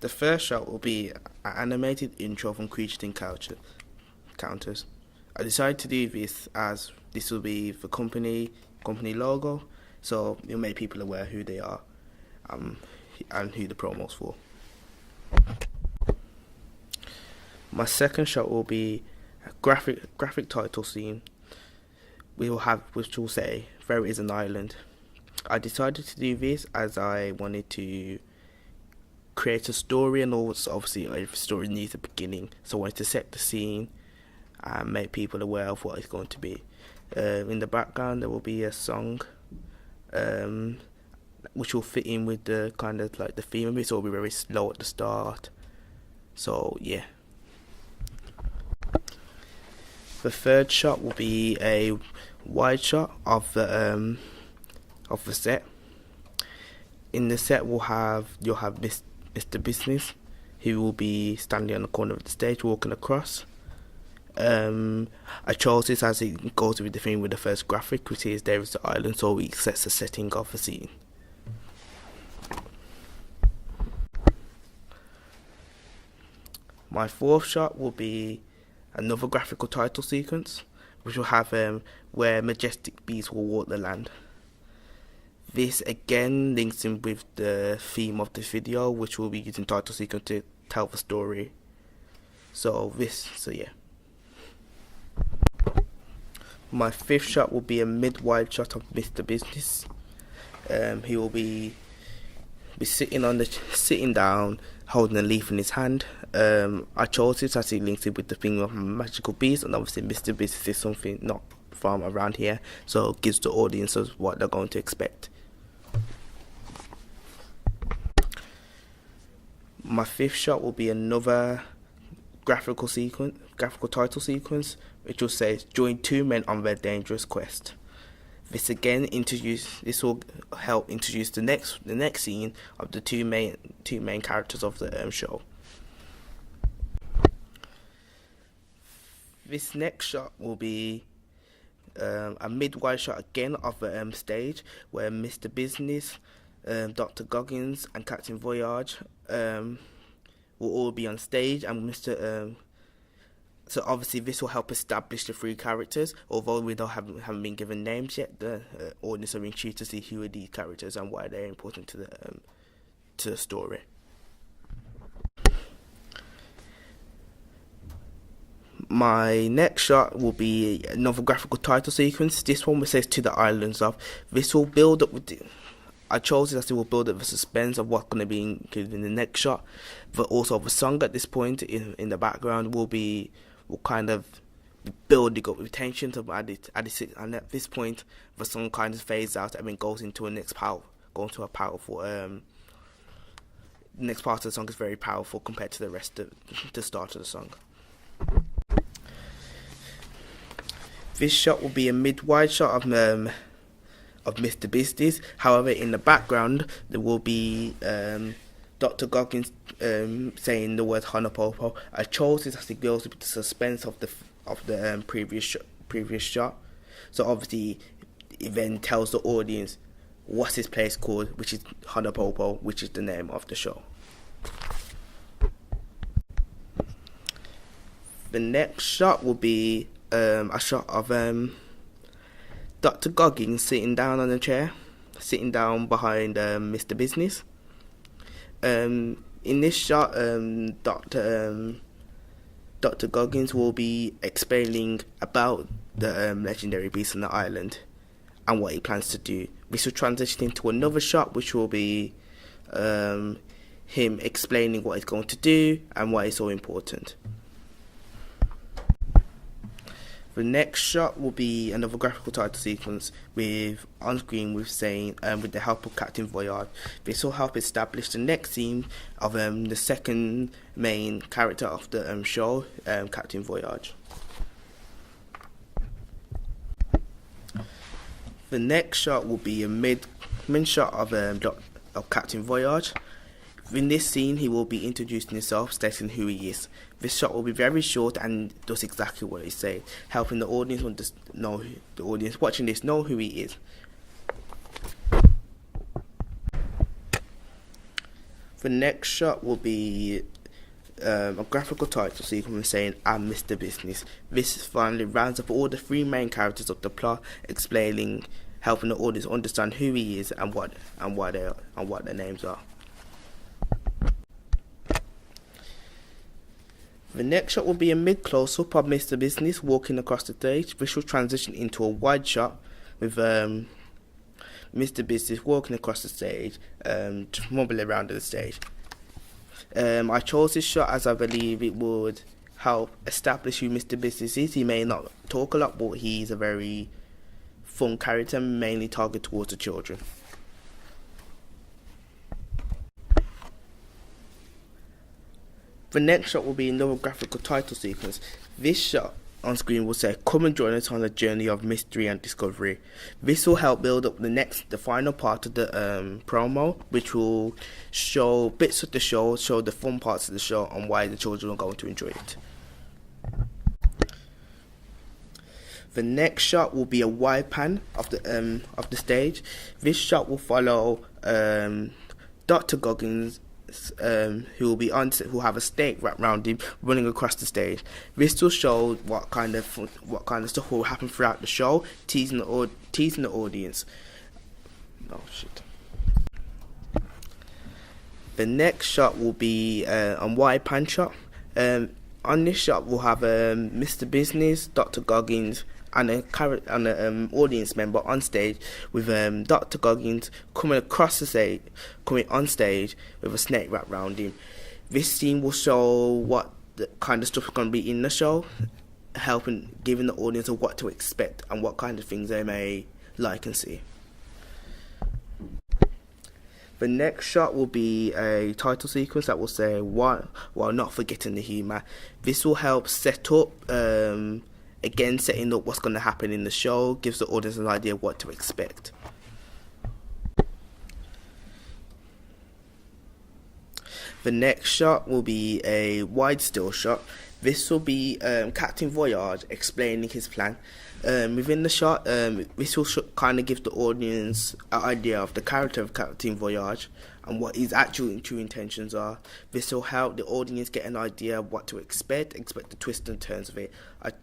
The first shot will be an animated intro from Creatures Encounters. I decided to do this as this will be the company logo, so it'll make people aware who they are, and who the promo's for. My second shot will be a graphic title scene. Which will say "There is an island." I decided to do this as I wanted to create a story, and also obviously every story needs a beginning, so I wanted to set the scene and make people aware of what it's going to be. In the background there will be a song which will fit in with the kind of like the theme of it, so it'll be very slow at the start. So yeah. The third shot will be a wide shot of the set. In the set you'll have Mr. Business, who will be standing on the corner of the stage walking across. I chose this as it goes with the theme with the first graphic, which is "There is the island," so it sets the setting of the scene. My fourth shot will be another graphical title sequence, which will have where majestic beasts will walk the land. This again links in with the theme of this video, which will be using title sequence to tell the story. So yeah. My fifth shot will be a mid-wide shot of Mr. Business. He will be sitting down, holding a leaf in his hand. I chose this as it links in with the theme of magical beasts, and obviously Mr. Business is something not from around here, so it gives the audiences what they're going to expect. My fifth shot will be another graphical title sequence, which will say "Join two men on their dangerous quest." This will help introduce the next scene of the two main characters of the show. This next shot will be a mid-wide shot again of the stage, where Mr. Business, Dr. Goggins and Captain Voyage will all be on stage, and so obviously this will help establish the three characters. Although we haven't been given names yet, the audience are intrigued to see who are these characters and why they're important to the story. My next shot will be another graphical title sequence. This one says "To the Islands of." This will build up with I chose it as it will build up the suspense of what's going to be included in the next shot, but also the song at this point in the background will kind of be building up with tension and at this point the song kind of fades out and then goes into a powerful the next part of the song is very powerful compared to the rest of the start of the song. This shot will be a mid-wide shot of Mr. Business. However, in the background there will be Dr. Goggins saying the word "Honopopo." I chose this as it goes with the suspense of the previous shot. So obviously it then tells the audience what's this place called, which is Honopopo, which is the name of the show. The next shot will be a shot of Dr. Goggins sitting down on a chair, sitting down behind Mr. Business. In this shot, Dr. Goggins will be explaining about the legendary beast on the island and what he plans to do. This will transition into another shot, which will be him explaining what he's going to do and why it's so important. The next shot will be another graphical title sequence with on screen with saying with the help of Captain Voyage. This will help establish the next scene of the second main character of the show, Captain Voyage. The next shot will be a mid shot of Captain Voyage. In this scene, he will be introducing himself, stating who he is. This shot will be very short and does exactly what he's saying, helping the audience watching this know who he is. The next shot will be a graphical title sequence saying "I'm Mr. Business." This finally rounds up all the three main characters of the plot, explaining, helping the audience understand who he is and what their names are. The next shot will be a mid-close-up of Mr. Business walking across the stage. This will transition into a wide shot with Mr. Business walking across the stage, mumbling around the stage. I chose this shot as I believe it would help establish who Mr. Business is. He may not talk a lot, but he's a very fun character, mainly targeted towards the children. The next shot will be another graphical title sequence. This shot on screen will say, "Come and join us on a journey of mystery and discovery." This will help build up the final part of the promo, which will show bits of the show, show the fun parts of the show, and why the children are going to enjoy it. The next shot will be a wide pan of the stage. This shot will follow Dr. Goggins, who will have a stake wrapped around him, running across the stage. This will show what kind of stuff will happen throughout the show, teasing the audience. Oh shit! The next shot will be a wide pan shot. On this shot, we'll have Mr. Business, Dr. Goggins, and an audience member on stage with Dr. Goggins coming on stage with a snake wrapped around him. This scene will show what the kind of stuff is going to be in the show, giving the audience what to expect and what kind of things they may like and see. The next shot will be a title sequence that will say "While not forgetting the humour." This will help set up, again setting up what's going to happen in the show, gives the audience an idea of what to expect. The next shot will be a wide still shot. This will be Captain Voyage explaining his plan. Within the shot, this will kind of give the audience an idea of the character of Captain Voyage and what his actual and true intentions are. This will help the audience get an idea of what to expect the twists and turns of it.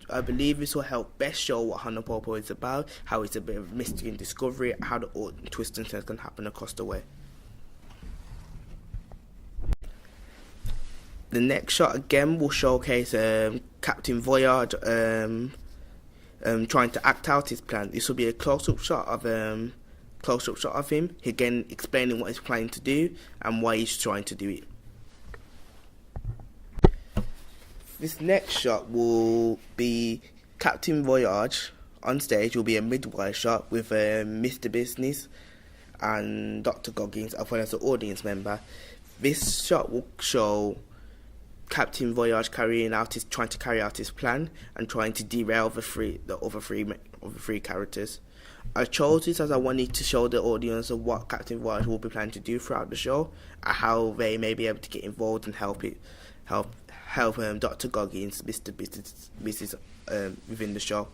I believe this will help best show what Hanapopo is about, how it's a bit of mystery and discovery, how the twists and turns can happen across the way. The next shot again will showcase Captain Voyage trying to act out his plan. This will be a close-up shot of him, again explaining what he's planning to do and why he's trying to do it. This next shot will be Captain Voyage on stage. Will be a mid-wide shot with Mr. Business and Dr. Goggins as well as the audience member. This shot will show Captain Voyage trying to carry out his plan and trying to derail the other three characters. I chose this as I wanted to show the audience of what Captain Voyage will be planning to do throughout the show, and how they may be able to get involved and help Dr. Goggins, Mr. Business within the show.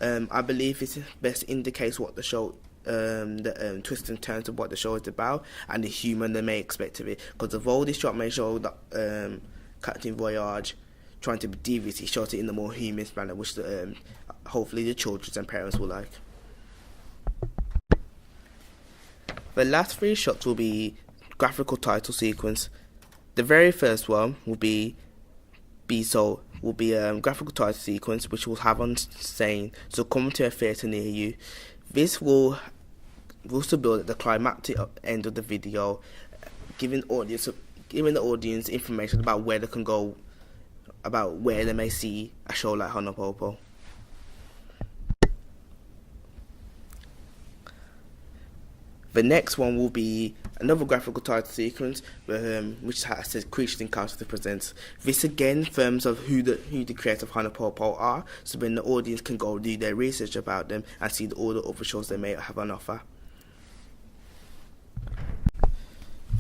I believe this best indicates what the show, the twists and turns of what the show is about, and the humour they may expect of it. Because although this shot may show that Captain Voyage trying to be devious, he shows it in the more humorous manner, which hopefully the children and parents will like. The last three shots will be graphical title sequence. The very first one will be graphical title sequence, which will have on saying, "So come to a theatre near you." This will also build at the climactic end of the video, giving the audience information about where they can go, about where they may see a show like Hanapopo. The next one will be another graphical title sequence, which says "Creatures Encounters the Presents." This again firms of who the creators of Hanapopo are, so then the audience can go do their research about them and see all the other shows they may have on offer.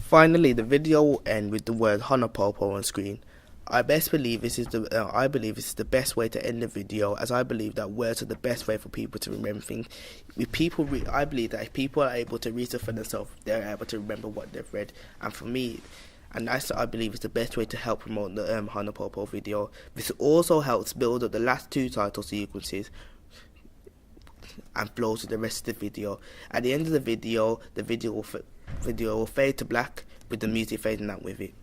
Finally, the video will end with the word Hanapopo on screen. I believe this is the best way to end the video, as I believe that words are the best way for people to remember things. I believe that if people are able to research for themselves, they're able to remember what they've read. And for me, and that's, I believe, is the best way to help promote the Hanapopo video. This also helps build up the last two title sequences and flows to the rest of the video. At the end of the video will fade to black with the music fading out with it.